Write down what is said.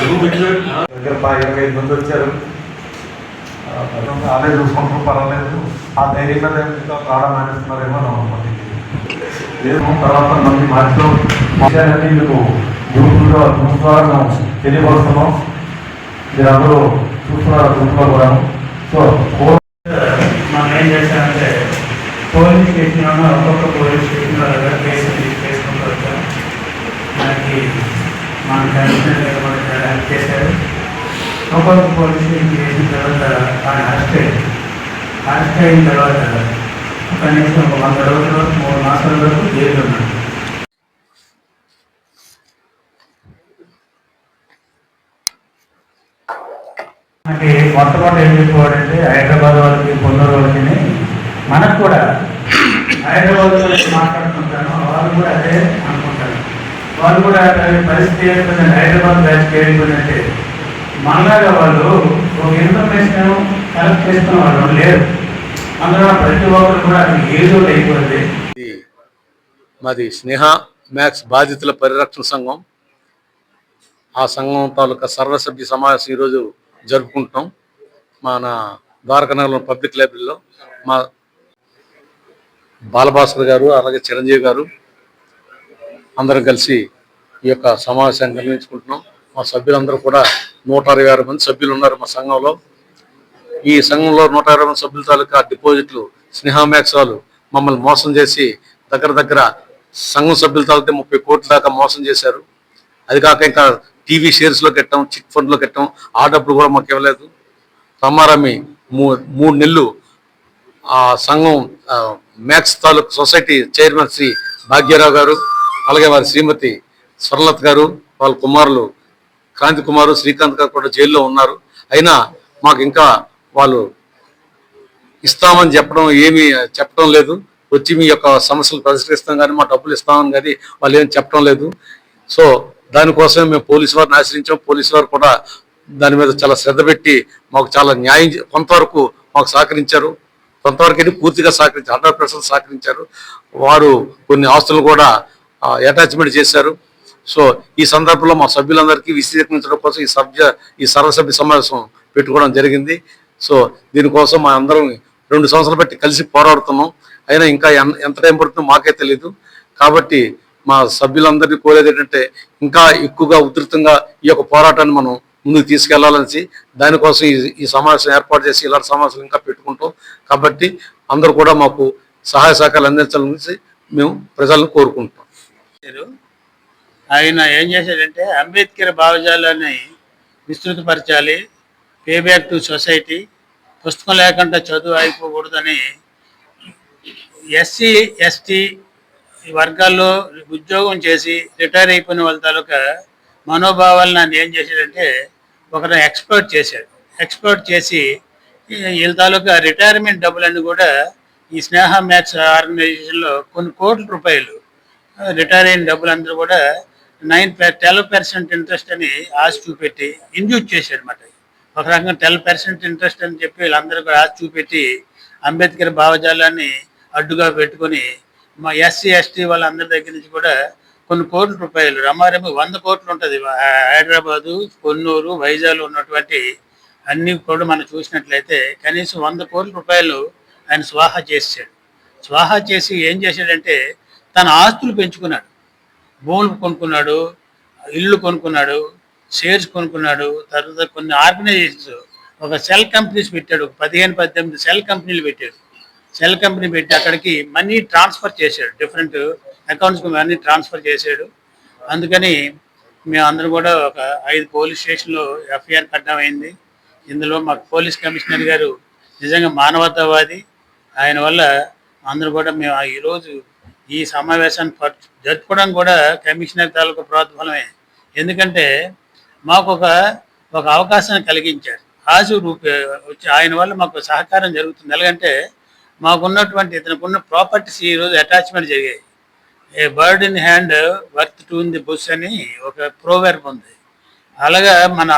దగ్గర 25 మంది వచ్చారు. అదే చూసుకుంటారు, పర్వాలేదు. ఆ ధైర్యం మీద ఇంకా రావడం మానేస్తున్నారేమో లేదు. తర్వాత మళ్ళీ మార్చిలో విషయాలన్నీ మీకు గ్రూపుల్లో గ్రూప్ ద్వారా మేము తెలియపరుస్తున్నాం. మీరు అందరూ చూస్తున్నారు గ్రూప్లో కూడా. సో మనం ఏం చేశామంటే పోలీస్ స్టేషన్లో ఒక్కొక్క పోలీస్ స్టేషన్లో కేసులు తీసుకుంటూ వచ్చాం. మనకి మన కమిషనర్ గారు కూడా చాలా హెల్ప్ చేశారు. ఒక్కొక్క పోలీస్ స్టేషన్ చేసిన తర్వాత ఆయన అరెస్ట్ అయిన తర్వాత కనీసం 100 రోజుల వరకు 3 మాసాల వరకు జైలు ఉన్నాడు. మనకి మొట్టమొదటి ఏం చెప్పుకోవాలంటే హైదరాబాద్ వాళ్ళకి పొన్నూరు వాళ్ళకి మనకు కూడా హైదరాబాద్ వాళ్ళకి మాట్లాడుతుంటాను, వాళ్ళు కూడా అదే అనుకుంటారు. వాళ్ళు కూడా పరిస్థితి ఏంటంటే హైదరాబాద్ బ్యాచ్ ఏంటంటే మనలాగా వాళ్ళు ఒక ఇన్ఫర్మేషన్ కలెక్ట్ చేసుకున్న వాళ్ళు లేరు. అందులో ప్రతి ఒక్కరు కూడా ఏదో అయిపోయింది. మాది స్నేహ మ్యాక్స్ బాధితుల పరిరక్షణ సంఘం. ఆ సంఘం తాలూకా సర్వసభ్య సమావేశం ఈరోజు జరుపుకుంటున్నాం మన ద్వారకానగర్లో పబ్లిక్ లైబ్రరీలో. మా బాలభాస్కర్ గారు అలాగే చిరంజీవి గారు అందరం కలిసి ఈ యొక్క సమావేశాన్ని నిర్వహించుకుంటున్నాం. మా సభ్యులందరూ కూడా 126 మంది సభ్యులు ఉన్నారు మా సంఘంలో. ఈ సంఘంలో 120 మంది సభ్యుల తాలూకా డిపాజిట్లు స్నేహ మ్యాక్స్ వాళ్ళు మమ్మల్ని మోసం చేసి దగ్గర సంఘం సభ్యుల తాలూకా 30 కోట్ల దాకా మోసం చేశారు. అది కాక ఇంకా టీవీ షేర్స్లో కట్టాం, చిట్ ఫండ్లో కట్టాం. ఆ డబ్బులు కూడా మాకు ఇవ్వలేదు. రమారమి 3 నెలలు ఆ సంఘం మ్యాక్స్ తాలూకు సొసైటీ చైర్మన్ శ్రీ భాగ్యరావు గారు అలాగే వారి శ్రీమతి స్వర్ణలత గారు వాళ్ళ కుమారులు క్రాంతి కుమారు శ్రీకాంత్ గారు కూడా జైల్లో ఉన్నారు. అయినా మాకు ఇంకా వాళ్ళు ఇస్తామని చెప్పడం లేదు. వచ్చి మీ యొక్క సమస్యలు పరిష్కరిస్తాం కానీ మా డబ్బులు ఇస్తామని కానీ వాళ్ళు ఏం చెప్పడం లేదు. సో దానికోసమే మేము పోలీసు వారిని ఆశ్రయించాం. పోలీసు వారు కూడా దాని మీద చాలా శ్రద్ధ పెట్టి మాకు చాలా న్యాయం కొంతవరకు మాకు సహకరించారు. కొంతవరకు పూర్తిగా సహకరించారు, 100% సహకరించారు. వారు కొన్ని ఆస్తులు కూడా అటాచ్మెంట్ చేశారు. సో ఈ సందర్భంలో మా సభ్యులందరికీ విశదీకరించడం కోసం ఈ సర్వసభ్య సమావేశం పెట్టుకోవడం జరిగింది. సో దీనికోసం మా అందరం 2 సంవత్సరాలు బట్టి కలిసి పోరాడుతున్నాం. అయినా ఇంకా ఎంత టైం పడుతుందో మాకే తెలియదు. కాబట్టి మా సభ్యులందరినీ కోరేది ఏంటంటే ఇంకా ఎక్కువగా ఉధృతంగా ఈ యొక్క పోరాటాన్ని మనం ముందుకు తీసుకెళ్లాలని, దానికోసం ఈ సమావేశం ఏర్పాటు చేసి ఇలాంటి సమావేశం ఇంకా పెట్టుకుంటాం. కాబట్టి అందరూ కూడా మాకు సహాయ సహకారాలు అందించాలని మేము ప్రజలను కోరుకుంటాం. ఆయన ఏం చేశాడంటే అంబేద్కర్ భావజాలాన్ని విస్తృతపరచాలి, పే బ్యాక్ టు సొసైటీ, పుస్తకం లేకుండా చదువు అయిపోకూడదని ఎస్సీ ఎస్టీ వర్గాల్లో ఉద్యోగం చేసి రిటైర్ అయిపోయిన వాళ్ళ తాలూకా మనోభావాలను ఆయన ఏం చేశాడంటే ఒకరు ఎక్స్పర్ట్ చేసి వీళ్ళ తాలూకా రిటైర్మెంట్ డబ్బులన్నీ కూడా ఈ స్నేహ మ్యాక్స్ ఆర్గనైజేషన్లో కొన్ని కోట్ల రూపాయలు రిటైర్ అయిన డబ్బులందరూ కూడా 12% ఇంట్రెస్ట్ అని ఆశ చూపెట్టి ఇండ్యూస్ చేశాడు అన్నమాట. ఒక రకంగా 12% ఇంట్రెస్ట్ అని చెప్పి వీళ్ళందరూ కూడా ఆశ చూపెట్టి అంబేద్కర్ భావజాలాన్ని అడ్డుగా పెట్టుకొని మా ఎస్సీ ఎస్టీ వాళ్ళందరి దగ్గర నుంచి కూడా కొన్ని కోట్ల రూపాయలు రమారమి 100 కోట్లు ఉంటుంది. హైదరాబాదు, కొన్నూరు, వైజాగ్ ఉన్నటువంటి అన్నీ కూడా మనం చూసినట్లయితే కనీసం 100 కోట్ల రూపాయలు ఆయన స్వాహా చేసి ఏం చేశాడంటే తన ఆస్తులు పెంచుకున్నాడు. భూములు కొనుక్కున్నాడు, ఇల్లు కొనుక్కున్నాడు, షేర్స్ కొనుక్కున్నాడు. తర్వాత కొన్ని ఆర్గనైజేషన్స్ ఒక సెల్ కంపెనీస్ పెట్టాడు. 15-18 సెల్ కంపెనీలు పెట్టాడు. సెల్ కంపెనీ పెట్టి అక్కడికి మనీ ట్రాన్స్ఫర్ చేశాడు, డిఫరెంట్ అకౌంట్స్కి మనీ ట్రాన్స్ఫర్ చేశాడు. అందుకని మేము అందరూ కూడా ఒక 5 పోలీస్ స్టేషన్లో ఎఫ్ఐఆర్ కట్టమైంది. ఇందులో మాకు పోలీస్ కమిషనర్ గారు నిజంగా మానవతావాది. ఆయన వల్ల అందరూ కూడా మేము ఈరోజు ఈ సమావేశాన్ని జరుపుకోవడం కూడా కమిషనర్ తాలూకు ప్రోత్సాహమే. ఎందుకంటే మాకు ఒక అవకాశాన్ని కలిగించారు. వచ్చి ఆయన వల్ల మాకు సహకారం జరుగుతుంది. ఎలాగంటే మాకున్నటువంటి ఇతనుకున్న ప్రాపర్టీస్ ఈరోజు అటాచ్మెంట్ జరిగాయి. ఏ bird in hand worth two in the bush అని ఒక ప్రోవర్బ్ ఉంది. అలాగా మన